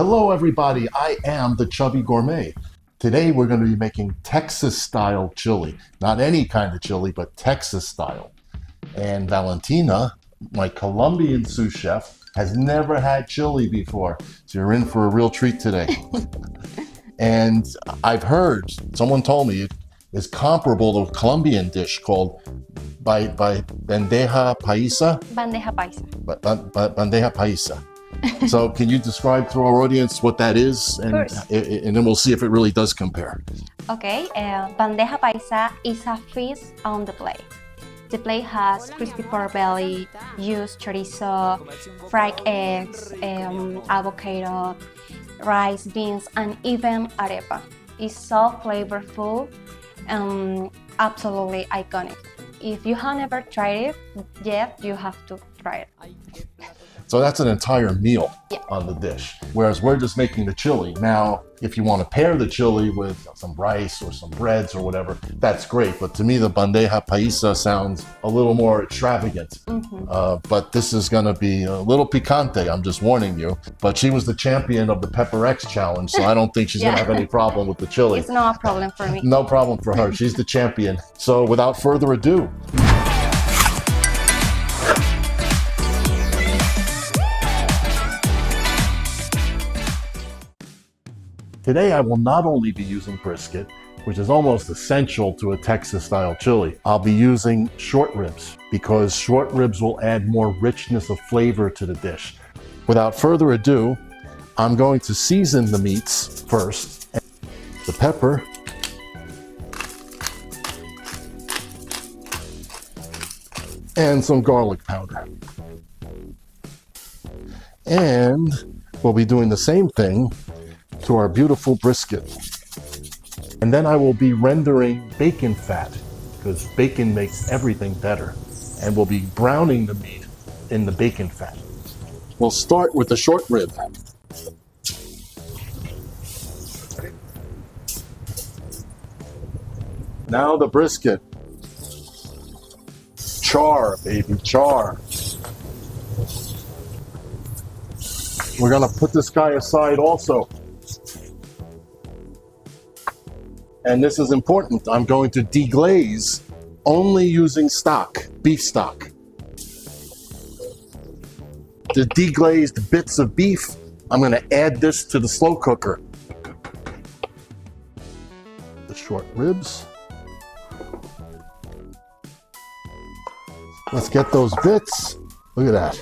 Hello everybody, I am the Chubby Gourmet. Today we're going to be making Texas style chili. Not any kind of chili, but Texas style. And Valentina, my Colombian sous chef, has never had chili before. So you're in for a real treat today. And I've heard, someone told me, it's comparable to a Colombian dish called by bandeja paisa. Bandeja paisa. Bandeja paisa. So can you describe to our audience what that is? And then we'll see if it really does compare. Okay, bandeja paisa is a feast on the plate. The plate has crispy pork belly, used chorizo, fried eggs, avocado, rice, beans, and even arepa. It's so flavorful and absolutely iconic. If you have never tried it yet, you have to try it. So that's an entire meal on the dish, whereas we're just making the chili. Now, if you want to pair the chili with some rice or some breads or whatever, that's great. But to me, the bandeja paisa sounds a little more extravagant. But this is going to be a little picante, I'm just warning you. But she was the champion of the Pepper X challenge, so I don't think she's going to have any problem with the chili. It's not a problem for me. No problem for her. She's the champion. So without further ado, today I will not only be using brisket, which is almost essential to a Texas-style chili. I'll be using short ribs because short ribs will add more richness of flavor to the dish. Without further ado, I'm going to season the meats first. The pepper, and some garlic powder. And we'll be doing the same thing to our beautiful brisket. And then I will be rendering bacon fat because bacon makes everything better. And we'll be browning the meat in the bacon fat. We'll start with the short rib. Now the brisket. Char, baby, char. We're gonna put this guy aside also. And this is important. I'm going to deglaze only using stock, beef stock. The deglazed bits of beef, I'm going to add this to the slow cooker. The short ribs. Let's get those bits. Look at that.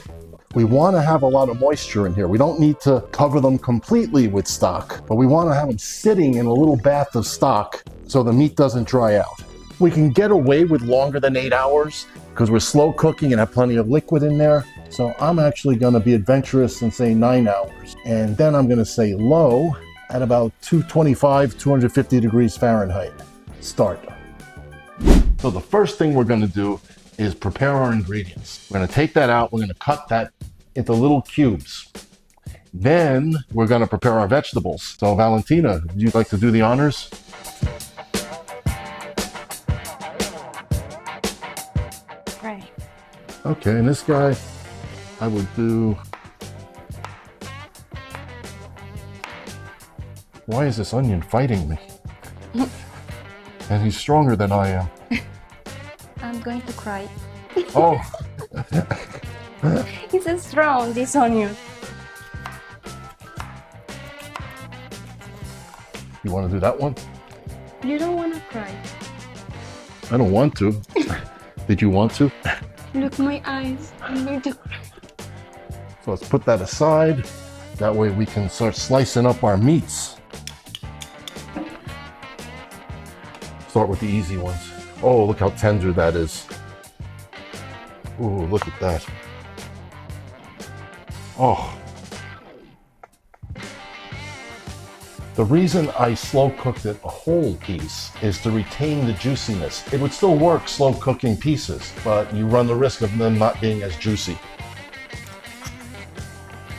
We want to have a lot of moisture in here. We don't need to cover them completely with stock, but we want to have them sitting in a little bath of stock so the meat doesn't dry out. We can get away with longer than 8 hours because we're slow cooking and have plenty of liquid in there. So I'm actually going to be adventurous and say 9 hours. And then I'm going to say low at about 225, 250 degrees Fahrenheit. Start. So the first thing we're going to do is prepare our ingredients. We're going to take that out. We're going to cut that into little cubes. Then we're going to prepare our vegetables. So Valentina, would you like to do the honors? Right. Okay, and this guy, I would do... Why is this onion fighting me? And he's stronger than I am. I'm going to cry. Oh! It's so strong, this onion. You want to do that one? You don't want to cry. I don't want to. Did you want to? Look, my eyes. I'm going to cry. So let's put that aside. That way we can start slicing up our meats. Start with the easy ones. Oh, look how tender that is. Ooh, look at that. Oh. The reason I slow cooked it a whole piece is to retain the juiciness. It would still work slow cooking pieces, but you run the risk of them not being as juicy.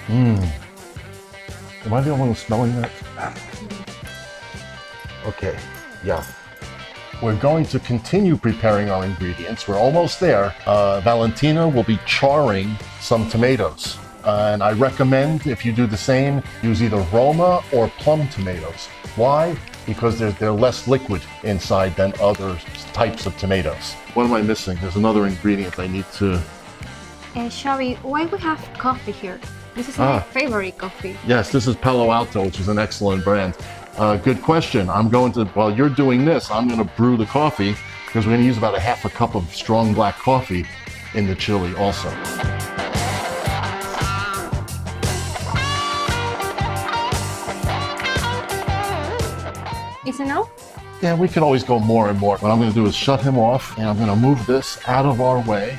Am I the only one smelling that? Okay, yeah. We're going to continue preparing our ingredients. We're almost there. Valentina will be charring some tomatoes. And I recommend, if you do the same, use either Roma or plum tomatoes. Why? Because they're less liquid inside than other types of tomatoes. What am I missing? There's another ingredient I need to... Shelby, why we have coffee here? This is my favorite coffee. Yes, this is Palo Alto, which is an excellent brand. Good question. I'm going to, while you're doing this, I'm going to brew the coffee because we're going to use about a half a cup of strong black coffee in the chili also. Is it enough? Yeah, we can always go more and more. What I'm going to do is shut him off, and I'm going to move this out of our way.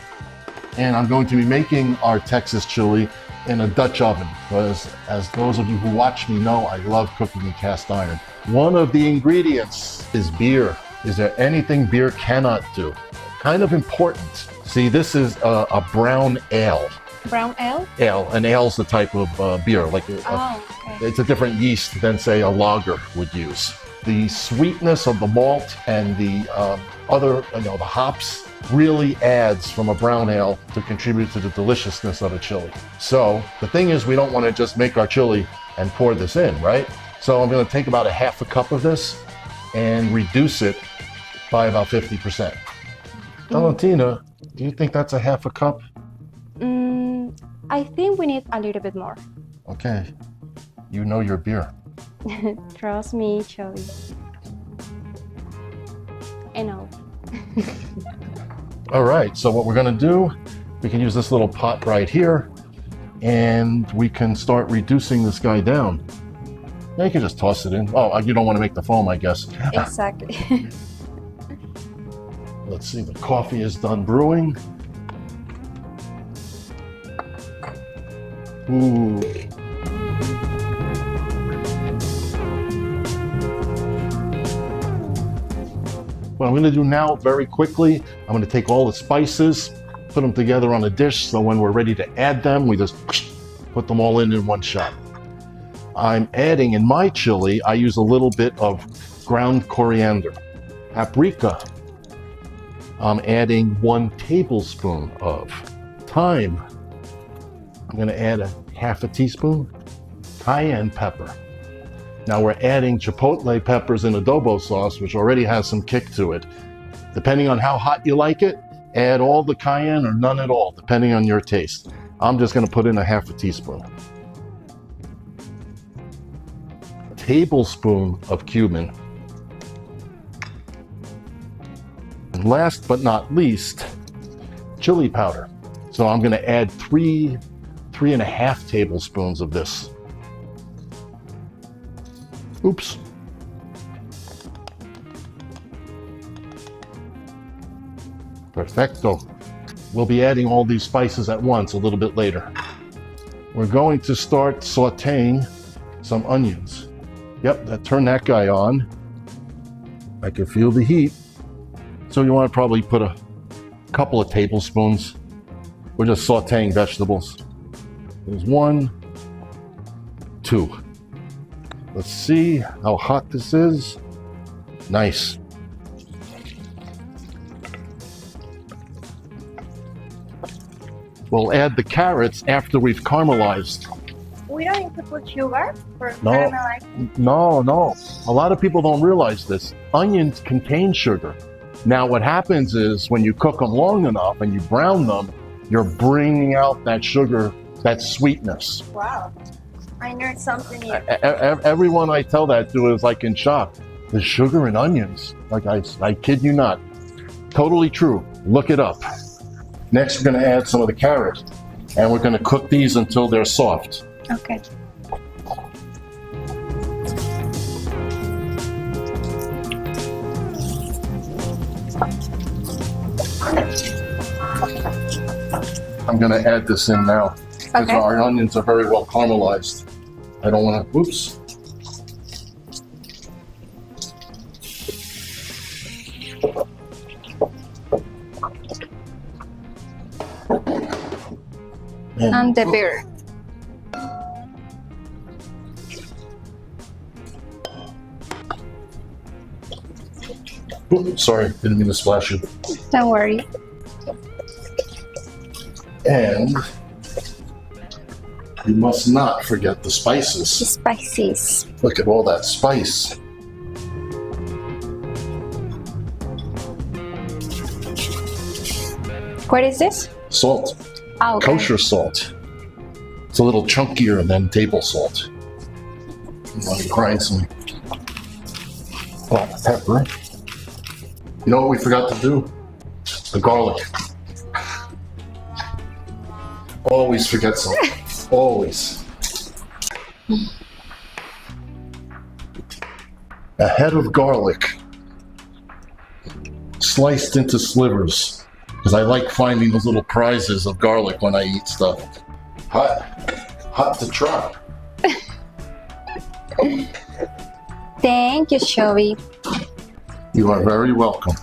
And I'm going to be making our Texas chili in a Dutch oven, because as those of you who watch me know, I love cooking in cast iron. One of the ingredients is beer. Is there anything beer cannot do? Kind of important. See, this is a brown ale. Brown ale? Ale. An ale's the type of beer. Like Okay. It's a different yeast than, say, a lager would use. The sweetness of the malt and the the hops really adds from a brown ale to contribute to the deliciousness of a chili. So the thing is, we don't want to just make our chili and pour this in, right? So I'm going to take about a half a cup of this and reduce it by about 50%. Valentina, do you think that's a half a cup? I think we need a little bit more. Okay, you know your beer. Trust me, Shelby. Enough. All right, so what we're gonna do, we can use this little pot right here, and we can start reducing this guy down. Now you can just toss it in. Oh, you don't want to make the foam, I guess. Exactly. Let's see, the coffee is done brewing. Ooh. What I'm going to do now, very quickly, I'm going to take all the spices, put them together on a dish, so when we're ready to add them, we just put them all in one shot. I'm adding, in my chili, I use a little bit of ground coriander. Paprika, I'm adding 1 tablespoon of. Thyme, I'm going to add a half a teaspoon. Cayenne pepper. Now we're adding chipotle peppers in adobo sauce, which already has some kick to it. Depending on how hot you like it, add all the cayenne or none at all, depending on your taste. I'm just going to put in a half a teaspoon. A tablespoon of cumin. And last but not least, chili powder. So I'm going to add 3.5 tablespoons of this. Oops. Perfecto. We'll be adding all these spices at once a little bit later. We're going to start sauteing some onions. Yep, turn that guy on. I can feel the heat. So you want to probably put a couple of tablespoons. We're just sauteing vegetables. There's 1, 2. Let's see how hot this is. Nice. We'll add the carrots after we've caramelized. We don't need to put sugar for No. caramelizing. No. A lot of people don't realize this. Onions contain sugar. Now what happens is when you cook them long enough and you brown them, you're bringing out that sugar, that sweetness. Wow. I learned something new. Everyone I tell that to is like in shock. There's sugar in onions. Like I kid you not. Totally true. Look it up. Next, we're going to add some of the carrot, and we're going to cook these until they're soft. Okay. I'm going to add this in now because Okay. our onions are very well caramelized. I don't want to, oops. And the beer. Oops, sorry, didn't mean to splash you. Don't worry. And You must not forget the spices. Spices. Look at all that spice. What is this? Salt. Oh, okay. Kosher salt. It's a little chunkier than table salt. You want to grind some black pepper. You know what we forgot to do? The garlic. Always forget something. Always. A head of garlic sliced into slivers. Because I like finding those little prizes of garlic when I eat stuff. Hot to try. Thank you, Shelby. You are very welcome.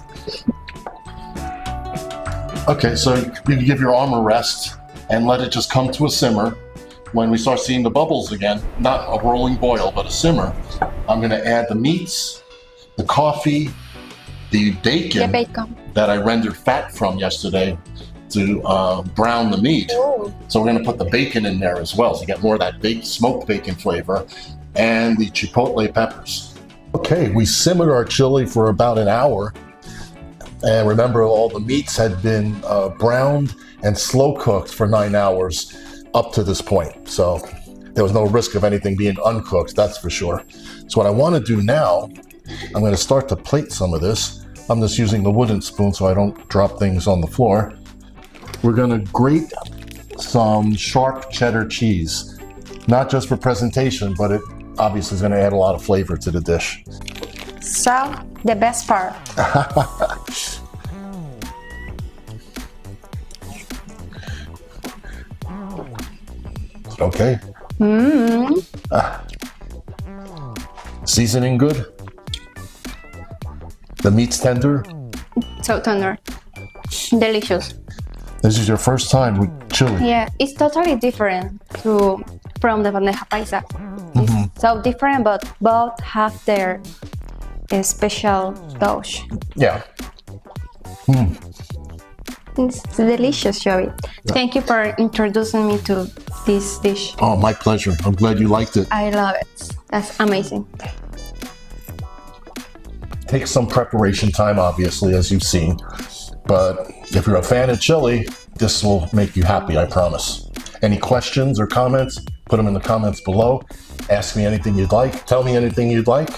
Okay, so you can give your arm a rest and let it just come to a simmer. When we start seeing the bubbles again, not a rolling boil, but a simmer, I'm gonna add the meats, the coffee, the bacon, that I rendered fat from yesterday to brown the meat. Ooh. So we're gonna put the bacon in there as well, so you get more of that smoked bacon flavor, and the chipotle peppers. Okay, we simmered our chili for about an hour. And remember, all the meats had been browned and slow cooked for 9 hours up to this point. So there was no risk of anything being uncooked, that's for sure. So what I want to do now, I'm going to start to plate some of this. I'm just using the wooden spoon so I don't drop things on the floor. We're going to grate some sharp cheddar cheese, not just for presentation, but it obviously is going to add a lot of flavor to the dish. So, the best part. Okay. Seasoning good? The meat's tender? So tender. Delicious. This is your first time with chili. Yeah, it's totally different from the bandeja paisa. It's so different, but both have their special touch. Yeah. It's delicious, Joey. Thank you for introducing me to this dish. Oh, my pleasure. I'm glad you liked it. I love it. That's amazing. Takes some preparation time, obviously, as you've seen. But if you're a fan of chili, this will make you happy, I promise. Any questions or comments, put them in the comments below. Ask me anything you'd like. Tell me anything you'd like.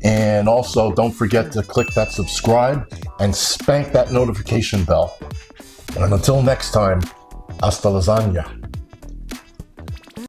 And also, don't forget to click that subscribe and spank that notification bell. And until next time, hasta lasagna.